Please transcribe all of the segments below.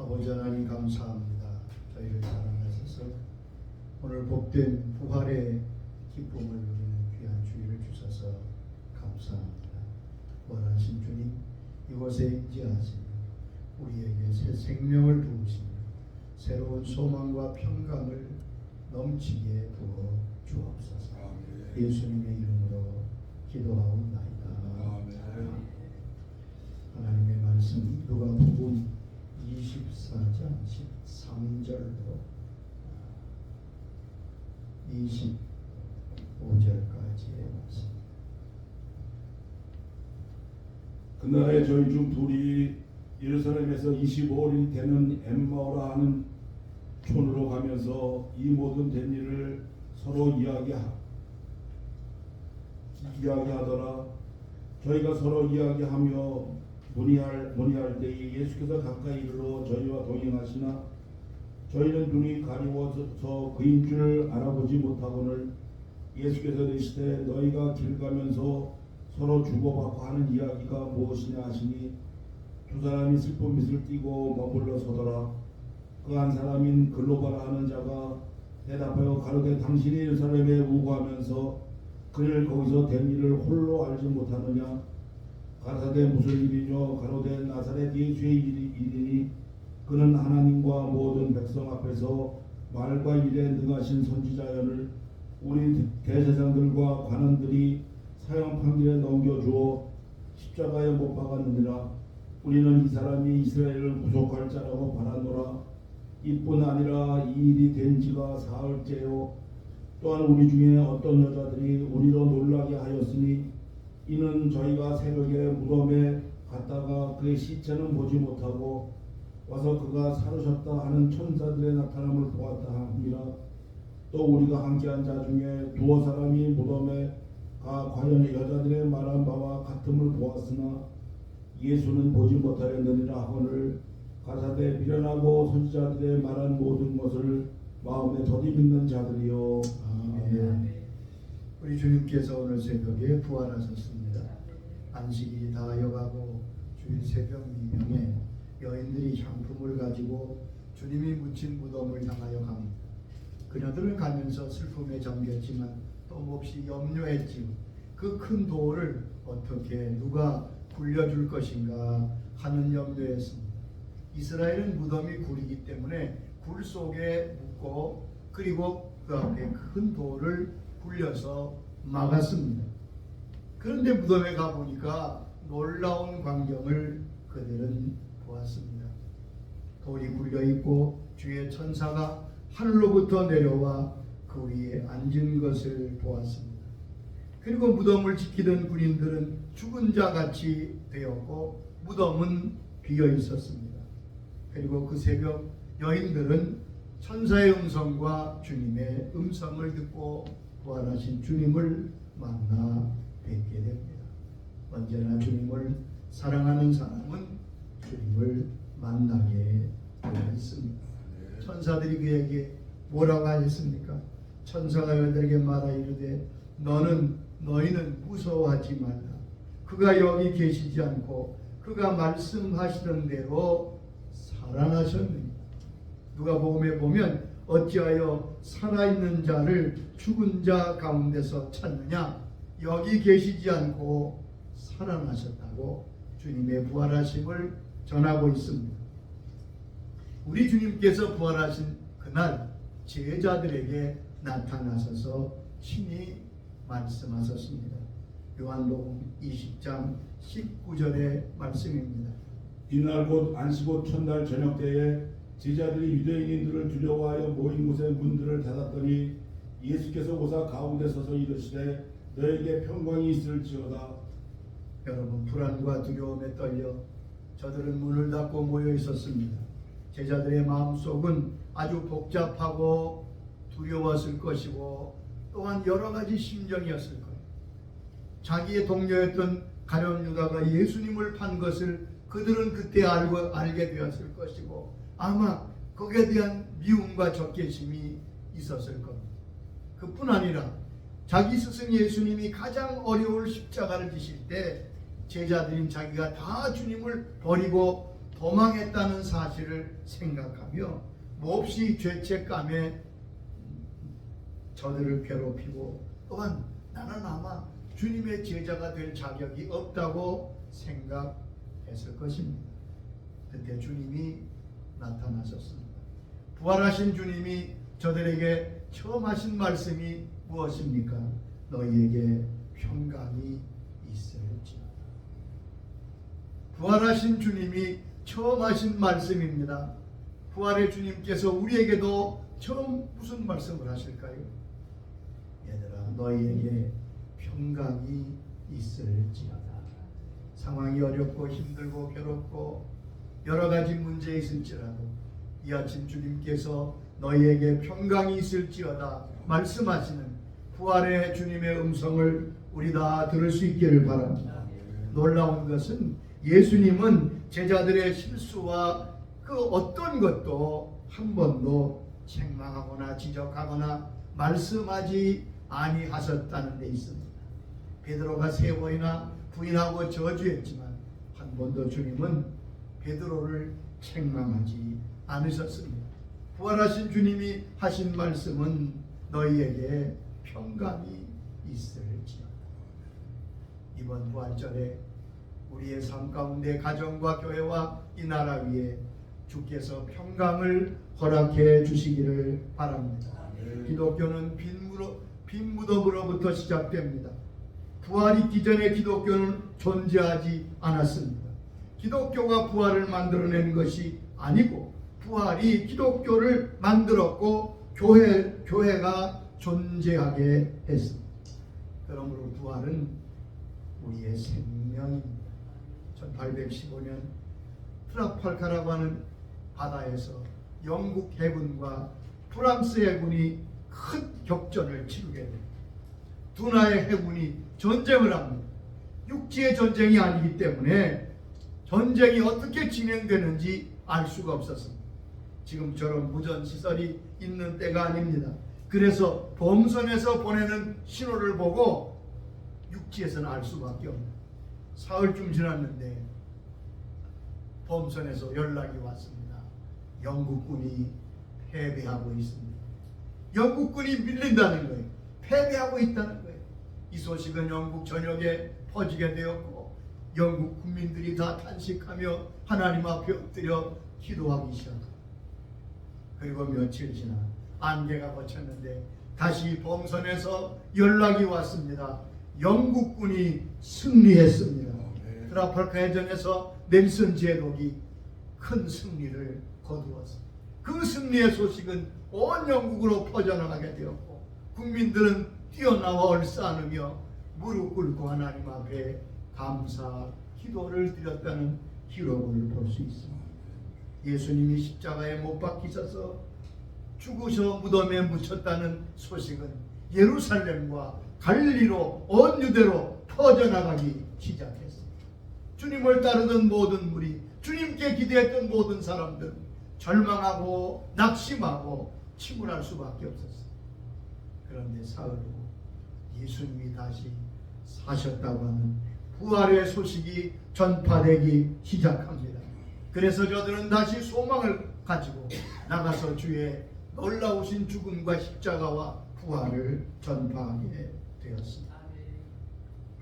아버지 하나님 감사합니다. 저희를 사랑하셔서 오늘 복된 부활의 기쁨을 누리는 귀한 주일을 주셔서 감사합니다. 원하신 주님 이곳에 임재하시며 우리에게 새 생명을 부으시며 새로운 소망과 평강을 넘치게 부어 주옵소서. 예수님의 이름으로 기도하옵나이다. 하나님의 말씀 누가복음 24장 13절로 25절까지의 말씀. 그날에 저희 중 둘이 예루살렘에서 25일이 되는 엠마오라 하는 촌으로 가면서 이 모든 된 일을 서로 이야기하더라. 저희가 서로 이야기하며 문의할 때에 예수께서 가까이 이르러 저희와 동행하시나 저희는 눈이 가리워서 그인 줄 알아보지 못하거늘 예수께서 이르시되 너희가 길 가면서 서로 주고받고 하는 이야기가 무엇이냐 하시니 두 사람이 슬픈 빛을 띠고 머물러 서더라. 그 한 사람인 글로바라 하는 자가 대답하여 가로되 당신이 예루살렘에 우고하면서 그를 거기서 된 일을 홀로 알지 못하느냐. 가라사대 무슨 일이뇨. 가로되 나사렛 예수의 일이니 그는 하나님과 모든 백성 앞에서 말과 일에 능하신 선지자연을 우리 대제사장들과 관원들이 사형 판결에 넘겨주어 십자가에 못 박았느니라. 우리는 이 사람이 이스라엘을 구속할 자라고 바라노라. 이뿐 아니라 이 일이 된 지가 사흘째요. 또한 우리 중에 어떤 여자들이 우리로 놀라게 하였으니 이는 저희가 새벽에 무덤에 갔다가 그의 시체는 보지 못하고 와서 그가 살으셨다 하는 천사들의 나타남을 보았다 함이라. 또 우리가 함께한 자 중에 두어 사람이 무덤에 가 과연 여자들의 말한 바와 같음을 보았으나 예수는 보지 못하였느니라 하거늘 가사대 미련하고 선지자들의 말한 모든 것을 마음에 더디 믿는 자들이요. 아멘. 우리 주님께서 오늘 새벽에 부활하셨습니다. 안식일이 다하여가고 주일 새벽 미명에 여인들이 향품을 가지고 주님이 묻힌 무덤을 향하여 갑니다. 그녀들은 가면서 슬픔에 잠겼지만 또 몹시 염려했지요. 그 큰 돌을 어떻게 누가 굴려줄 것인가 하는 염려였습니다. 이스라엘은 무덤이 굴이기 때문에 굴 속에 묻고 그리고 그 앞에 큰 돌을 굴려서 막았습니다. 그런데 무덤에 가보니까 놀라운 광경을 그들은 보았습니다. 돌이 굴려있고 주의 천사가 하늘로부터 내려와 그 위에 앉은 것을 보았습니다. 그리고 무덤을 지키던 군인들은 죽은 자 같이 되었고 무덤은 비어 있었습니다. 그리고 그 새벽 여인들은 천사의 음성과 주님의 음성을 듣고 부활하신 주님을 만나 뵙게 됩니다. 언제나 주님을 사랑하는 사람은 주님을 만나게 되어 있습니다. 천사들이 그에게 뭐라고 하셨습니까? 천사가 그들에게 말하 이르되 너희는 무서워하지 말라. 그가 여기 계시지 않고 그가 말씀하시던 대로 살아나셨느니라. 누가복음에 보면 어찌하여 살아있는 자를 죽은 자 가운데서 찾느냐. 여기 계시지 않고 살아나셨다고 주님의 부활하심을 전하고 있습니다. 우리 주님께서 부활하신 그날 제자들에게 나타나셔서 친히 말씀하셨습니다. 요한복음 20장 19절의 말씀입니다. 이날 곧 안식옷 첫날 저녁 때에 제자들이 유대인들을 두려워하여 모인 곳의 문들을 닫았더니 예수께서 오사 가운데 서서 이르시되 너에게 평강이 있을지어다. 여러분, 불안과 두려움에 떨려 저들은 문을 닫고 모여 있었습니다. 제자들의 마음속은 아주 복잡하고 두려웠을 것이고 또한 여러 가지 심정이었을 거예요. 자기의 동료였던 가룟 유다가 예수님을 판 것을 그들은 그때 알게 되었을 것이고 아마 거기에 대한 미움과 적개심이 있었을 겁니다. 그뿐 아니라 자기 스승 예수님이 가장 어려울 십자가를 지실 때 제자들인 자기가 다 주님을 버리고 도망했다는 사실을 생각하며 몹시 죄책감에 저들을 괴롭히고 또한 나는 아마 주님의 제자가 될 자격이 없다고 생각했을 것입니다. 그때 주님이 나타나셨습니다. 부활하신 주님이 저들에게 처음 하신 말씀이 무엇입니까? 너희에게 평강이 있을지어다. 부활하신 주님이 처음 하신 말씀입니다. 부활의 주님께서 우리에게도 처음 무슨 말씀을 하실까요? 얘들아, 너희에게 평강이 있을지어다. 상황이 어렵고 힘들고 괴롭고 여러 가지 문제 있을지라도 이 아침 주님께서 너희에게 평강이 있을지어다 말씀하시는 부활의 주님의 음성을 우리 다 들을 수 있기를 바랍니다. 놀라운 것은 예수님은 제자들의 실수와 그 어떤 것도 한 번도 책망하거나 지적하거나 말씀하지 아니하셨다는 데 있습니다. 베드로가 3번이나 부인하고 저주했지만 한 번도 주님은 베드로를 책망하지 않으셨습니다. 부활하신 주님이 하신 말씀은 너희에게 평강이 있을지어다. 이번 부활절에 우리의 삶 가운데 가정과 교회와 이 나라 위에 주께서 평강을 허락해 주시기를 바랍니다. 기독교는 빈 무덤으로부터 시작됩니다. 부활이 있기 전에 기독교는 존재하지 않았습니다. 기독교가 부활을 만들어낸 것이 아니고 부활이 기독교를 만들었고 교회가 존재하게 했습니다. 그러므로 부활은 우리의 생명입니다. 1815년 트라팔카라고 하는 바다에서 영국 해군과 프랑스 해군이 큰 격전을 치르게 됩니다. 두 나라의 해군이 전쟁을 합니다. 육지의 전쟁이 아니기 때문에 전쟁이 어떻게 진행되는지 알 수가 없었습니다. 지금처럼 무전 시설이 있는 때가 아닙니다. 그래서 범선에서 보내는 신호를 보고 육지에서는 알 수밖에 없습니다. 사흘쯤 지났는데 범선에서 연락이 왔습니다. 영국군이 패배하고 있습니다. 영국군이 밀린다는 거예요. 패배하고 있다는 거예요. 이 소식은 영국 전역에 퍼지게 되었고 영국 국민들이 다 탄식하며 하나님 앞에 엎드려 기도하기 시작합니다. 그리고 며칠 지나 안개가 걷혔는데 다시 범선에서 연락이 왔습니다. 영국군이 승리했습니다. 트라팔카 해전에서 넬슨 제독이 큰 승리를 거두었습니다. 그 승리의 소식은 온 영국으로 퍼져나가게 되었고 국민들은 뛰어나와 얼싸안으며 무릎 꿇고 하나님 앞에 감사 기도를 드렸다는 기록을 볼 수 있습니다. 예수님이 십자가에 못 박히셔서 죽으셔 무덤에 묻혔다는 소식은 예루살렘과 갈릴리로 온 유대로 퍼져나가기 시작했습니다. 주님을 따르던 모든 무리, 주님께 기대했던 모든 사람들은 절망하고 낙심하고 침울할 수밖에 없었어요. 그런데 사흘 후 예수님이 다시 사셨다고 하는 부활의 소식이 전파되기 시작합니다. 그래서 저들은 다시 소망을 가지고 나가서 주의 놀라우신 죽음과 십자가와 부활을 전파하게 되었습니다.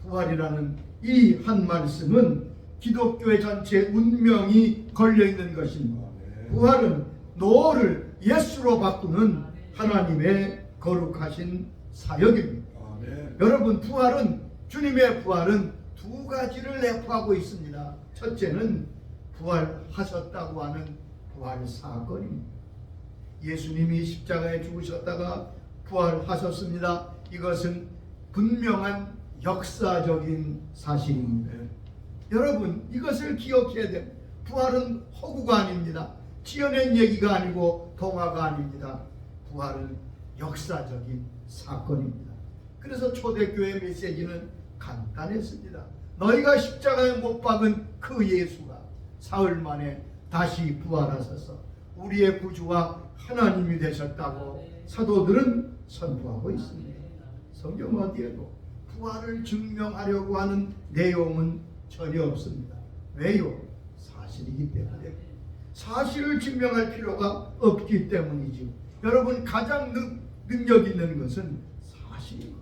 부활이라는 이 한 말씀은 기독교의 전체 운명이 걸려있는 것입니다. 부활은 노를 예수로 바꾸는 하나님의 거룩하신 사역입니다. 여러분, 주님의 부활은 두 가지를 내포하고 있습니다. 첫째는 부활하셨다고 하는 부활 사건입니다. 예수님이 십자가에 죽으셨다가 부활하셨습니다. 이것은 분명한 역사적인 사실입니다. 여러분, 이것을 기억해야 됩니다. 부활은 허구가 아닙니다. 지어낸 얘기가 아니고 동화가 아닙니다. 부활은 역사적인 사건입니다. 그래서 초대교회 메시지는 간단했습니다. 너희가 십자가에 못 박은 그 예수가 사흘 만에 다시 부활하셔서 우리의 구주와 하나님이 되셨다고 사도들은 선포하고 있습니다. 성경 어디에도 부활을 증명하려고 하는 내용은 전혀 없습니다. 왜요? 사실이기 때문에 사실을 증명할 필요가 없기 때문이죠. 여러분 가장 능력 있는 것은 사실이고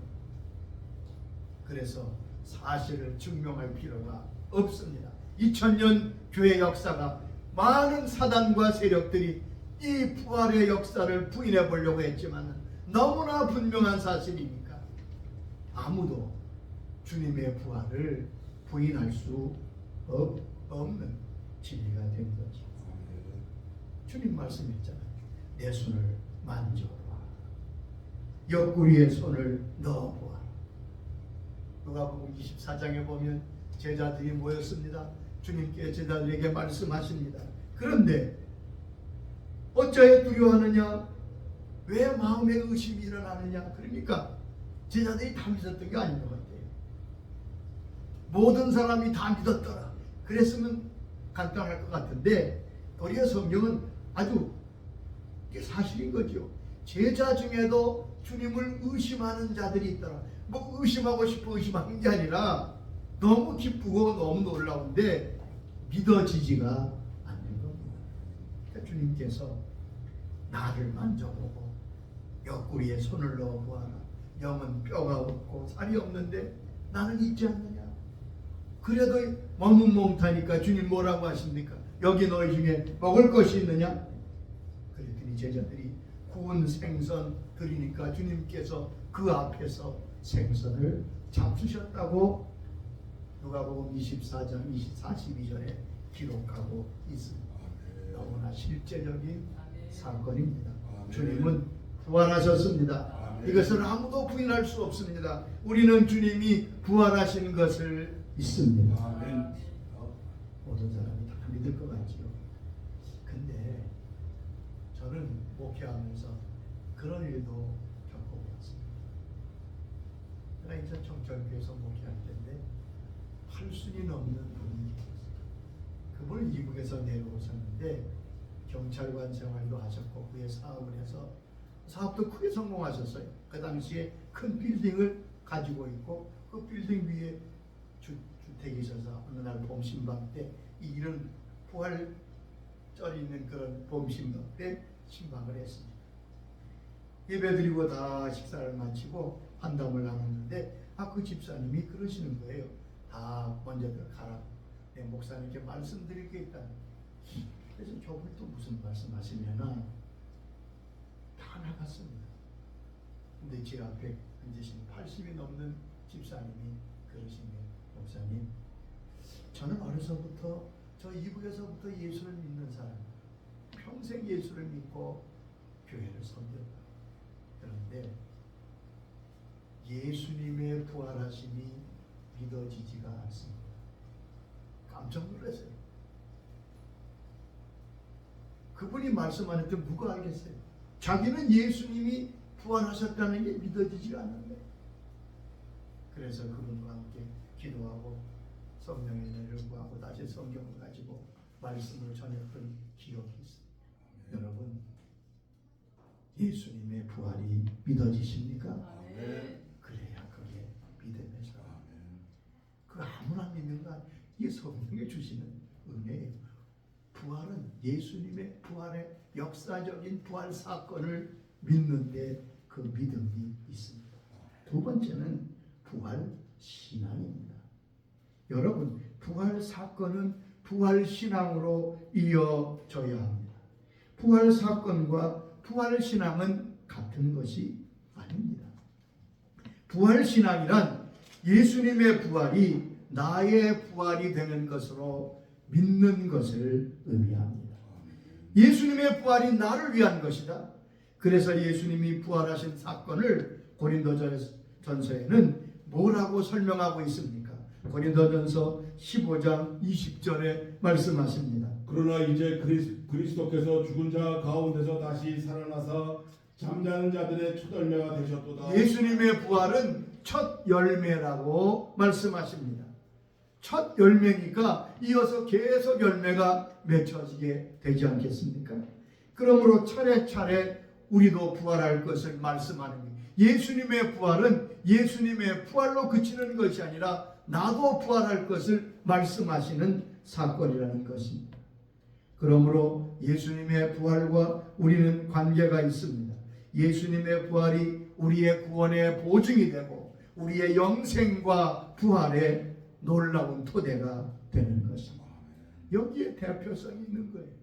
그래서 사실을 증명할 필요가 없습니다. 2000년 교회 역사가 많은 사단과 세력들이 이 부활의 역사를 부인해 보려고 했지만 너무나 분명한 사실이니까 아무도 주님의 부활을 부인할 수 없는 진리가 된 거죠. 주님 말씀했잖아요. 내 손을 만져보아 옆구리에 손을 넣어보아. 누가복음 24장에 보면 제자들이 모였습니다. 주님께 제자들에게 말씀하십니다. 그런데 어찌하여 두려워하느냐? 왜 마음에 의심이 일어나느냐? 그러니까 제자들이 다 믿었던 게 아닌 것 같아요. 모든 사람이 다 믿었더라. 그랬으면 간단할 것 같은데 도리어 성경은 아주 사실인 거죠. 제자 중에도 주님을 의심하는 자들이 있더라. 뭐 의심하고 싶어 의심하는 게 아니라 너무 기쁘고 너무 놀라운데 믿어지지가 않는 겁니다. 그러니까 주님께서 나를 만져보고 옆구리에 손을 넣어보아라. 영은 뼈가 없고 살이 없는데 나는 있지 않느냐. 그래도 머뭇머뭇하니까 주님 뭐라고 하십니까? 여기 너희 중에 먹을 것이 있느냐? 그랬더니 제자들이 구운 생선 드리니까 주님께서 그 앞에서 생선을 잡수셨다고 누가복음 24장 42절에 기록하고 있습니다. 너무나 실제적인 사건입니다. 주님은 부활하셨습니다. 이것을 아무도 부인할 수 없습니다. 우리는 주님이 부활하신 것을 믿습니다. 모든 사람이 다 믿을 것 같지요. 근데 저는 목회하면서 그런 일도 겪어보았습니다. 제가 인천 청천교에서 목회할 때인데 8순이 넘는 분이 계셨어요. 그분은 이북에서 내려오셨는데 경찰관 생활도 하셨고 그에 사업을 해서 사업도 크게 성공하셨어요. 그 당시에 큰 빌딩을 가지고 있고 그 빌딩 위에 주택이 있어서 어느 날 봄신방 때 이런 부활절 있는 그런 봄신방 때 신방을 했습니다. 예배드리고 다 식사를 마치고 환담을 나눴는데 그 집사님이 그러시는 거예요. 다 먼저들 가라. 내 목사님께 말씀드릴 게 있다. 그래서 저분이 또 무슨 말씀하시면은 다 나갔습니다. 근데 제 앞에 앉으신 80이 넘는 집사님이 그러시네요. 목사님, 저는 어려서부터 저 이북에서부터 예수를 믿는 사람, 평생 예수를 믿고 교회를 섬겼다. 그런데 예수님의 부활하심이 믿어지지가 않습니다. 깜짝 놀랐어요. 그분이 말씀 안 했던 누가 알겠어요? 자기는 예수님이 부활하셨다는 게 믿어지지가 않는데. 그래서 그분과 함께 기도하고 성령의 은혜를 구하고 다시 성경을 가지고 말씀을 전했던 기억이 있습니다. 여러분, 예수님의 부활이 믿어지십니까? 그래야 그게 믿음에서 그 아무나 믿는 건 이 성령이 주시는 은혜예요. 부활은 예수님의 부활의 역사적인 부활 사건을 믿는데 그 믿음이 있습니다. 두 번째는 부활 신앙입니다. 여러분, 부활 사건은 부활 신앙으로 이어져야 합니다. 부활 사건과 부활 신앙은 같은 것이 아닙니다. 부활 신앙이란 예수님의 부활이 나의 부활이 되는 것으로 믿는 것을 의미합니다. 예수님의 부활이 나를 위한 것이다. 그래서 예수님이 부활하신 사건을 고린도전서에는 뭐라고 설명하고 있습니까? 고린도전서 15장 20절에 말씀하십니다. 그러나 이제 그리스도께서 죽은 자 가운데서 다시 살아나사 잠자는 자들의 첫 열매가 되셨도다. 예수님의 부활은 첫 열매라고 말씀하십니다. 첫 열매니까 이어서 계속 열매가 맺혀지게 되지 않겠습니까? 그러므로 차례차례 우리도 부활할 것을 말씀하는 거예요. 예수님의 부활은 예수님의 부활로 그치는 것이 아니라 나도 부활할 것을 말씀하시는 사건이라는 것입니다. 그러므로 예수님의 부활과 우리는 관계가 있습니다. 예수님의 부활이 우리의 구원의 보증이 되고 우리의 영생과 부활의 놀라운 토대가 되는 것입니다. 여기에 대표성이 있는 거예요.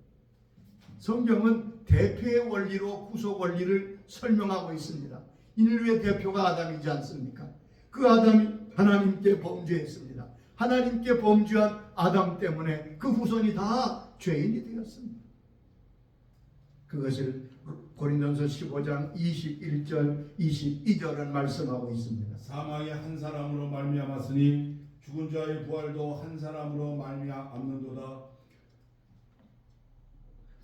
성경은 대표의 원리로 구속 원리를 설명하고 있습니다. 인류의 대표가 아담이지 않습니까? 그 아담이 하나님께 범죄했습니다. 하나님께 범죄한 아담 때문에 그 후손이 다 죄인이 되었습니다. 그것을 고린도전서 15장 21절 22절은 말씀하고 있습니다. 사망이 한 사람으로 말미암았으니 죽은 자의 부활도 한 사람으로 말미암는도다.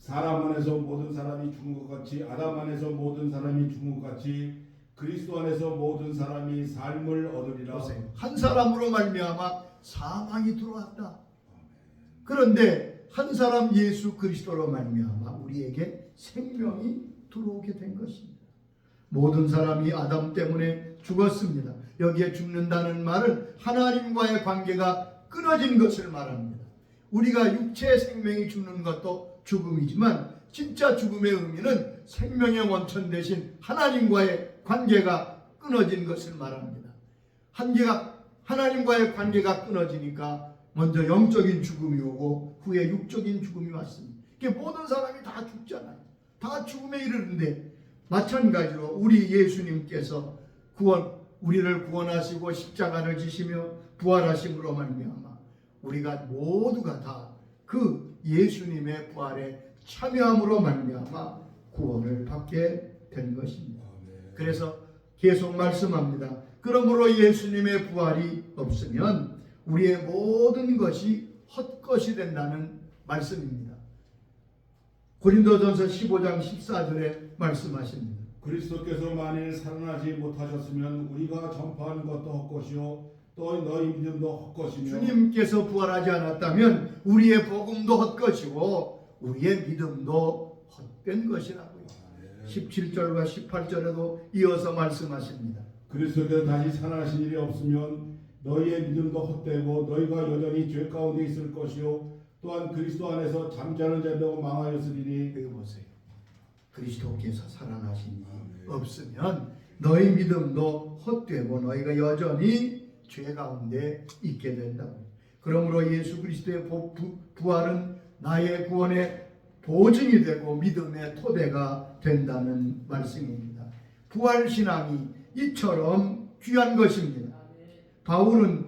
사람 안에서 모든 사람이 죽은 것 같이 아담 안에서 모든 사람이 죽은 것 같이 그리스도 안에서 모든 사람이 삶을 얻으리라. 보세요. 한 사람으로 말미암아 사망이 들어왔다. 그런데 한 사람 예수 그리스도로 말미암아 우리에게 생명이 들어오게 된 것입니다. 모든 사람이 아담 때문에 죽었습니다. 여기에 죽는다는 말은 하나님과의 관계가 끊어진 것을 말합니다. 우리가 육체의 생명이 죽는 것도 죽음이지만 진짜 죽음의 의미는 생명의 원천 대신 하나님과의 관계가 끊어진 것을 말합니다. 하나님과의 관계가 끊어지니까 먼저 영적인 죽음이 오고 후에 육적인 죽음이 왔습니다. 모든 사람이 다 죽잖아요. 다 죽음에 이르는데 마찬가지로 우리 예수님께서 우리를 구원하시고 십자가를 지시며 부활하심으로 말미암아 우리가 모두가 다 그 예수님의 부활에 참여함으로 말미암아 구원을 받게 된 것입니다. 그래서 계속 말씀합니다. 그러므로 예수님의 부활이 없으면 우리의 모든 것이 헛것이 된다는 말씀입니다. 고린도전서 15장 14절에 말씀하십니다. 그리스도께서 만일 살아나지 못하셨으면 우리가 전파하는 것도 헛것이요 또 너희 믿음도 헛것이며 주님께서 부활하지 않았다면 우리의 복음도 헛것이고 우리의 믿음도 헛된 것이라고요. 17절과 18절에도 이어서 말씀하십니다. 그리스도께서 다시 살아나신 일이 없으면 너희의 믿음도 헛되고 너희가 여전히 죄 가운데 있을 것이요 또한 그리스도 안에서 잠자는 자도 망하였으리니. 여기 보세요. 그리스도께서 살아나신 일이 없으면 너희 믿음도 헛되고 너희가 여전히 죄 가운데 있게 된다고. 그러므로 예수 그리스도의 부활은 나의 구원의 보증이 되고 믿음의 토대가 된다는 말씀입니다. 부활신앙이 이처럼 귀한 것입니다. 바울은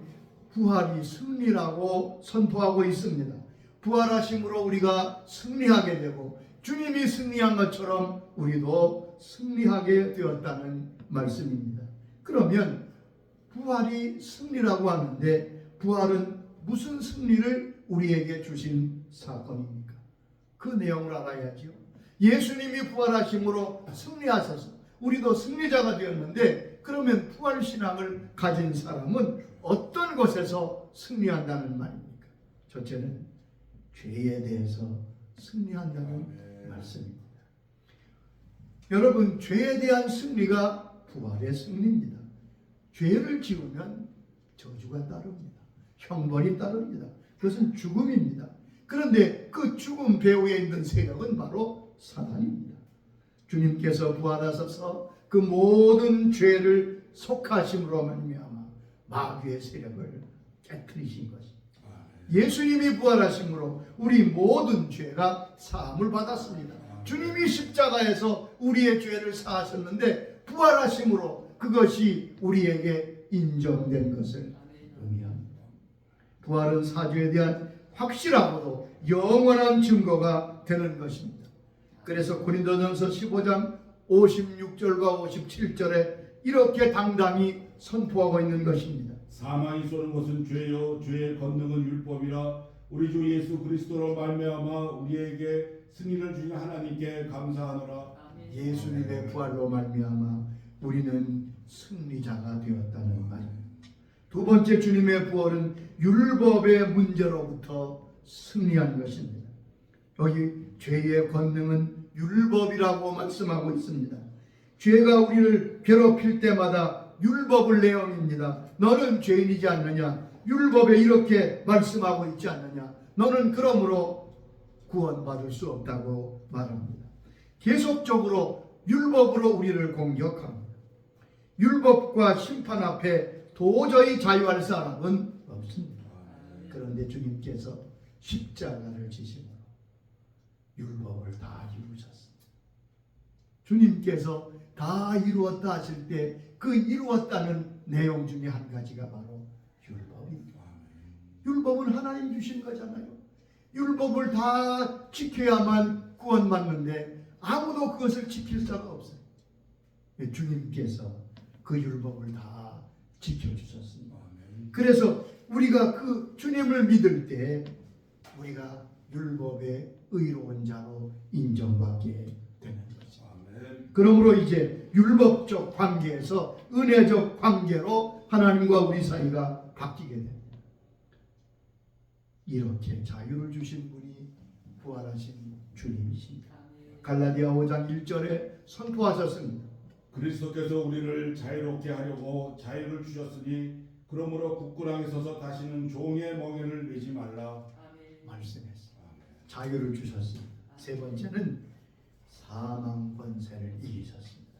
부활이 승리라고 선포하고 있습니다. 부활하심으로 우리가 승리하게 되고 주님이 승리한 것처럼 우리도 승리하게 되었다는 말씀입니다. 그러면 부활이 승리라고 하는데 부활은 무슨 승리를 우리에게 주신 사건입니까? 그 내용을 알아야죠. 예수님이 부활하심으로 승리하셔서 우리도 승리자가 되었는데 그러면 부활신앙을 가진 사람은 어떤 것에서 승리한다는 말입니까? 첫째는 죄에 대해서 승리한다는 말씀입니다. 여러분, 죄에 대한 승리가 부활의 승리입니다. 죄를 지으면 저주가 따릅니다. 형벌이 따릅니다. 그것은 죽음입니다. 그런데 그 죽음 배후에 있는 세력은 바로 사단입니다. 주님께서 부활하셔서 그 모든 죄를 속하심으로 말미암아 마귀의 세력을 깨뜨리신 것입니다. 예수님이 부활하심으로 우리 모든 죄가 사함을 받았습니다. 주님이 십자가에서 우리의 죄를 사하셨는데 부활하심으로 그것이 우리에게 인정된 것을 의미합니다. 부활은 사죄에 대한 확실하고도 영원한 증거가 되는 것입니다. 그래서 고린도전서 15장 56절과 57절에 이렇게 당당히 선포하고 있는 것입니다. 사망이 쏘는 것은 죄요 죄의 권능은 율법이라 우리 주 예수 그리스도로 말미암아 우리에게 승리를 주신 하나님께 감사하노라. 예수님의 부활로 말미암아 우리는 승리자가 되었다는 말입니다. 두 번째, 주님의 부활은 율법의 문제로부터 승리한 것입니다. 여기 죄의 권능은 율법이라고 말씀하고 있습니다. 죄가 우리를 괴롭힐 때마다 율법을 내어옵니다. 너는 죄인이지 않느냐? 율법에 이렇게 말씀하고 있지 않느냐. 너는 그러므로 구원받을 수 없다고 말합니다. 계속적으로 율법으로 우리를 공격합니다. 율법과 심판 앞에 도저히 자유할 사람은 없습니다. 그런데 주님께서 십자가를 지심으로 율법을 다 이루셨습니다. 주님께서 다 이루었다 하실 때 그 이루었다는 내용 중에 한 가지가 바로 율법입니다. 율법은 하나님 주신 거잖아요. 율법을 다 지켜야만 구원받는데 아무도 그것을 지킬 자가 없어요. 주님께서 그 율법을 다 지켜주셨습니다. 그래서 우리가 그 주님을 믿을 때 우리가 율법의 의로운 자로 인정받게 되는 거죠. 그러므로 이제 율법적 관계에서 은혜적 관계로 하나님과 우리 사이가 바뀌게 됩니다. 이렇게 자유를 주신 분이 부활하신 주님이십니다. 갈라디아 5장 1절에 선포하셨습니다. 그리스도께서 우리를 자유롭게 하려고 자유를 주셨으니 그러므로 굳건하게 서서 다시는 종의 멍에를 매지 말라 말씀했습니다. 자유를 주셨습니다. 세 번째는 사망 권세를 이기셨습니다.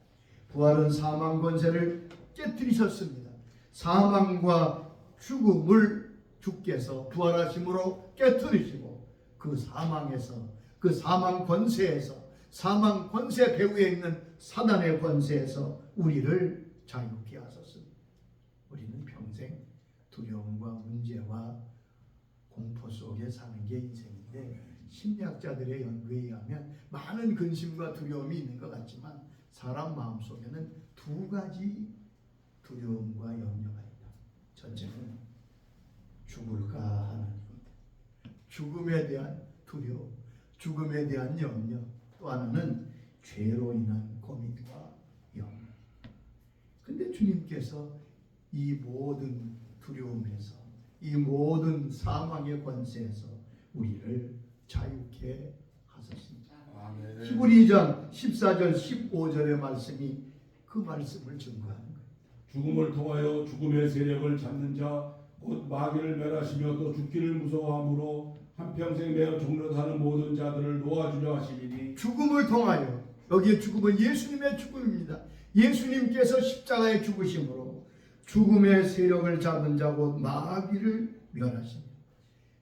부활은 사망 권세를 깨뜨리셨습니다. 사망과 죽음을 주께서 부활하심으로 깨뜨리시고 그 사망에서 그 사망 권세에서 사망 권세 배후에 있는 사단의 권세에서 우리를 자유케 하셨습니다. 우리는 평생 두려움과 문제와 공포 속에 사는 게 인생인데 심리학자들의 연구에 의하면 많은 근심과 두려움이 있는 것 같지만 사람 마음속에는 두 가지 두려움과 염려가 있다. 첫째는 죽을까 하는 죽음에 대한 두려움, 죽음에 대한 염려, 또 하나는 죄로 인한 고민과 염려. 근데 주님께서 이 모든 두려움에서 이 모든 사망의 권세에서 우리를 자유케 하셨습니다. 히브리 2장 14절 15절의 말씀이 그 말씀을 증거하는 거예요. 죽음을 통하여 죽음의 세력을 잡는 자 곧 마귀를 멸하시며 또 죽기를 무서워함으로 한평생 매어 종노하는 모든 자들을 놓아주려 하시리니 죽음을 통하여 여기에 죽음은 예수님의 죽음입니다. 예수님께서 십자가에 죽으심으로 죽음의 세력을 잡은 자 곧 마귀를 멸하십니다.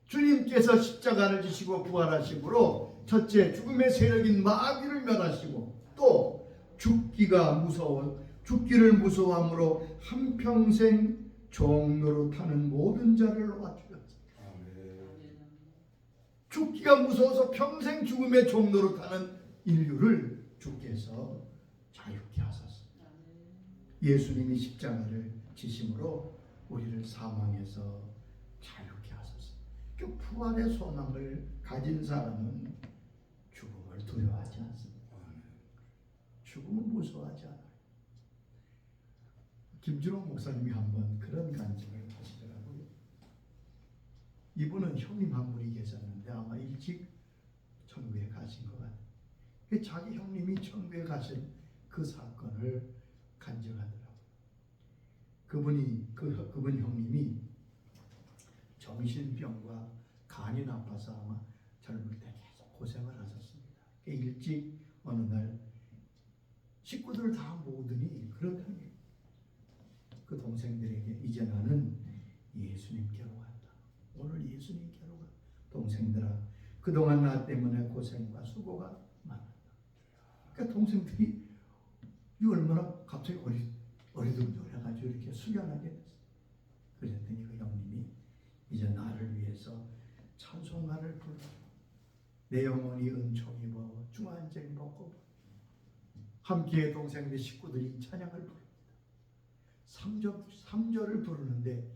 주님께서 십자가를 지시고 부활하심으로 첫째 죽음의 세력인 마귀를 멸하시고 또 죽기를 무서워함으로 한평생 종노릇하는 모든 자를 놓아주셨습니다. 죽기가 무서워서 평생 죽음의 종노릇하는 인류를 주께서 자유케 하셨습니다. 예수님이 십자가를 지심으로 우리를 사망에서 자유케 하셨습니다. 그 부활의 소망을 가진 사람은 죽음을 두려워하지 않습니다. 죽음을 무서워하지 않아요. 김준호 목사님이 한번 그런 간증을 하시더라고요. 이분은 형님 한 분이 계셨는데 아마 일찍 천국에 가신 것 같아요. 자기 형님이 천국에 가신 그 사건을 간증하더라고요. 그분 형님이 정신병과 간이 나빠서 아마 젊을 때 계속 고생을 하셨습니다. 일찍 어느 날 식구들을 다 모으더니 그러더니 그 동생들에게 이제 나는 예수님께로 간다. 오늘 예수님께로 가. 동생들아, 그동안 나 때문에 고생과 수고가 많았다. 그러니까 동생들이 이 얼마나 갑자기 어리둥절해가지고 이렇게 숙연하게 됐어. 그랬더니 그 형님이 이제 나를 위해서 찬송가를 불러. 내 영혼이 은총 입어 중한쟁 벗고 함께 동생들 식구들이 찬양을 부릅니다. 3절을 부르는데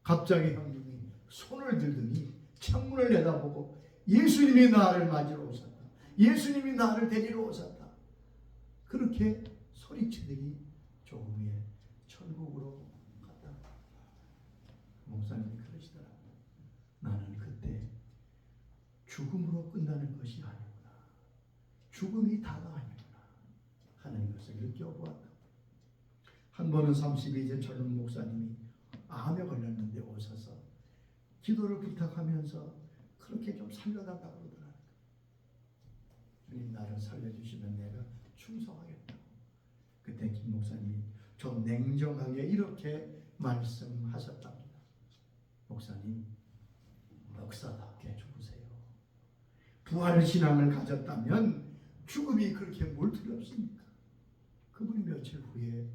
갑자기 형님이 손을 들더니 창문을 내다보고 예수님이 나를 맞으러 오셨다. 예수님이 나를 데리러 오셨다. 그렇게 소리치더니 조금 후에 천국으로 갔다. 목사님이 그러시더라고요. 나는 그때 죽음으로 끝나는 것이 아니구나. 죽음이 다가 아니구나 하는 것을 느껴보았다. 한 번은 32세 젊은 목사님이 암에 걸렸는데 오셔서 기도를 부탁하면서 그렇게 좀 살려달라고 그러더라고요. 주님 나를 살려주시면 내가 충성하겠다고. 그때 김 목사님이 좀 냉정하게 이렇게 말씀하셨답니다. 목사님, 역사답게 죽으세요. 부활신앙을 가졌다면 죽음이 그렇게 뭘 두렵습니까? 그분이 며칠 후에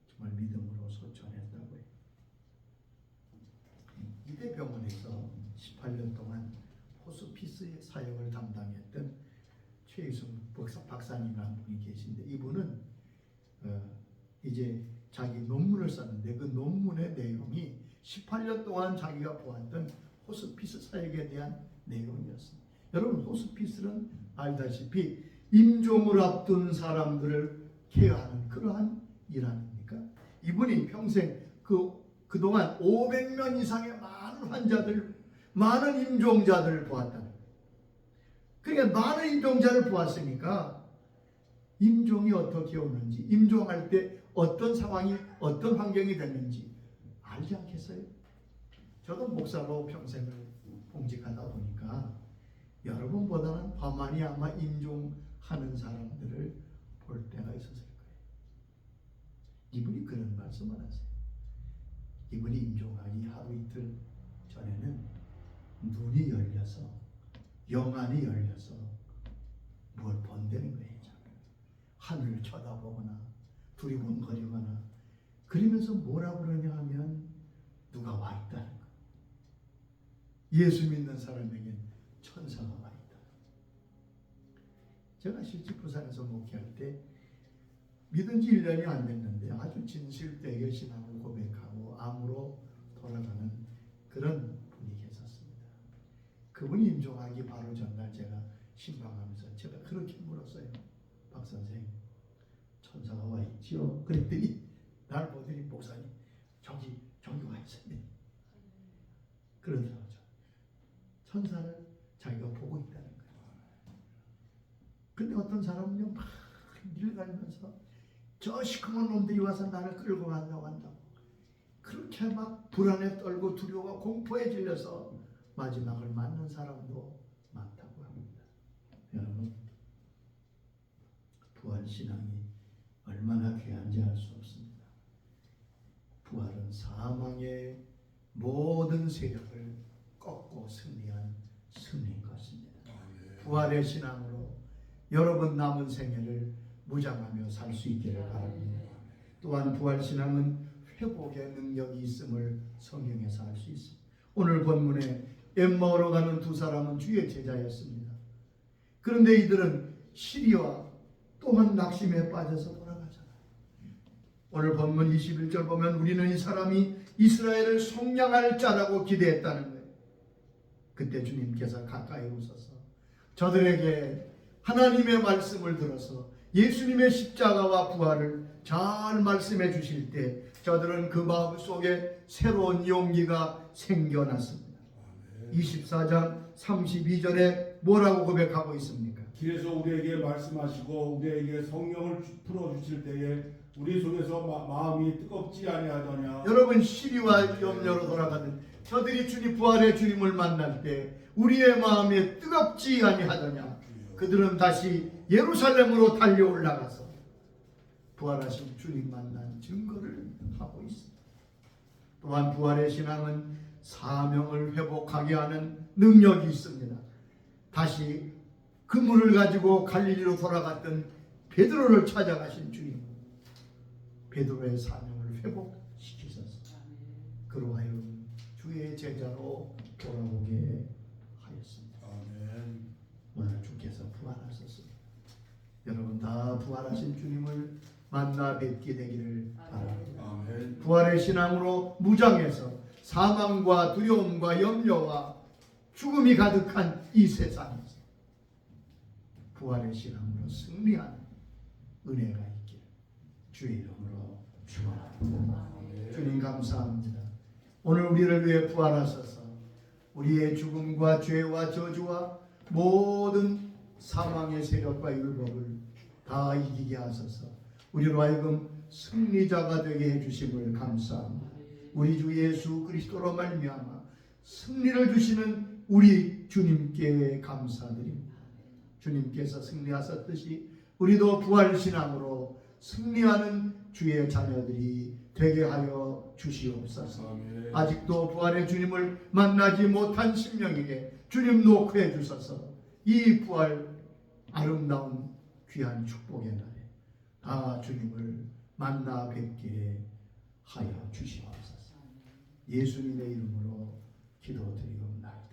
정말 믿음으로서 전했다고 해요. 이대병원에서 18년 동안 호스피스의 사역을 담당했던 최희순 박사님이라는 분이 계신데, 이분은 이제 자기 논문을 썼는데 그 논문의 내용이 18년 동안 자기가 보았던 호스피스 사역에 대한 내용이었습니다. 여러분, 호스피스는 알다시피 임종을 앞둔 사람들을 케어하는 그러한 일 아닙니까? 이분이 평생 그동안 500명 이상의 많은 환자들, 많은 임종자들을 보았다는 거예요. 그러니까 많은 임종자를 보았으니까 임종이 어떻게 오는지, 임종할 때 어떤 상황이, 어떤 환경이 됐는지 알지 않겠어요? 저도 목사로 평생을 봉직하다 보니까 여러분보다는 많이 아마 임종하는 사람들을 볼 때가 있었을 거예요. 이분이 그런 말씀을 하세요. 이분이 임종하기 하루 이틀 전에는 눈이 열려서, 영안이 열려서 뭘 본다는 거예요. 하늘을 쳐다보거나 두리번거리거나, 그러면서 뭐라 그러냐 하면 누가 와 있다는 거. 예수 믿는 사람에겐 천사가 와 있다. 제가 실제 부산에서 목회할 때 믿은 지 1년이 안 됐는데 아주 진실되게 신앙을 고백하고 암으로 돌아가는 그런 분이 계셨습니다. 그분이 임종하기 바로 전날 제가 신방하면서 제가 그렇게 물었어요. 박 선생, 천사가 와 있지요? 그랬더니 날 보더니 목사님, 저기 와 있어요. 그러더라고요. 천사를 자기가 보고 있다는 거예요. 근데 어떤 사람은요, 막 밀가면서 저 시커먼 놈들이 와서 나를 끌고 간다고 한다고, 그렇게 막 불안에 떨고 두려워 공포에 질려서 마지막을 맞는 사람도 많다고 합니다. 여러분, 부활신앙이 얼마나 귀한지 알 수 없습니다. 부활은 사망의 모든 세력을 꺾고 승리한 승리인 것입니다. 부활의 신앙으로 여러분 남은 생애를 무장하며 살 수 있기를 바랍니다. 또한 부활신앙은 회복의 능력이 있음을 성경에서 알 수 있습니다. 오늘 본문에 엠마오로 가는 두 사람은 주의 제자였습니다. 그런데 이들은 시리와 또한 낙심에 빠져서 돌아가잖아요. 오늘 본문 21절 보면 우리는 이 사람이 이스라엘을 속량할 자라고 기대했다는 거예요. 그때 주님께서 가까이 오셔서 저들에게 하나님의 말씀을 들어서 예수님의 십자가와 부활을 잘 말씀해 주실 때 저들은 그 마음 속에 새로운 용기가 생겨났습니다. 24장 32절에 뭐라고 고백하고 있습니까? 길에서 우리에게 말씀하시고 우리에게 성령을 풀어주실 때에 우리 속에서 마음이 뜨겁지 아니하더냐. 여러분, 시리와 염려로 돌아가는 저들이 주님, 부활의 주님을 만날 때 우리의 마음에 뜨겁지 아니하더냐. 그들은 다시 예루살렘으로 달려 올라가서 부활하신 주님 만난 증거를 하고 있습니다. 또한 부활의 신앙은 사명을 회복하게 하는 능력이 있습니다. 다시 그물을 가지고 갈릴리로 돌아갔던 베드로를 찾아가신 주님, 베드로의 사명을 회복시키셨습니다. 그로 하여금 주의 제자로 돌아오게 하였습니다. 아멘. 오늘 주께서 부활하셨습니다. 여러분 다 부활하신 주님을 만나 뵙게 되기를 바랍니다. 아멘. 부활의 신앙으로 무장해서 사망과 두려움과 염려와 죽음이 가득한 이 세상에서 부활의 신앙으로 승리하는 은혜가 있기를 주의 이름으로 축원합니다. 주님 감사합니다. 오늘 우리를 위해 부활하셔서 우리의 죽음과 죄와 저주와 모든 사망의 세력과 율법을 다 이기게 하셔서 우리로 하여금 승리자가 되게 해주심을 감사합니다. 우리 주 예수 그리스도로 말미암아 승리를 주시는 우리 주님께 감사드립니다. 주님께서 승리하셨듯이 우리도 부활신앙으로 승리하는 주의 자녀들이 되게 하여 주시옵소서. 아멘. 아직도 부활의 주님을 만나지 못한 심령에게 주님 노크해 주셔서 이 부활 아름다운 귀한 축복의 날에 다 주님을 만나 뵙게 하여 주시옵소서. 예수님의 이름으로 기도드리옵나이다.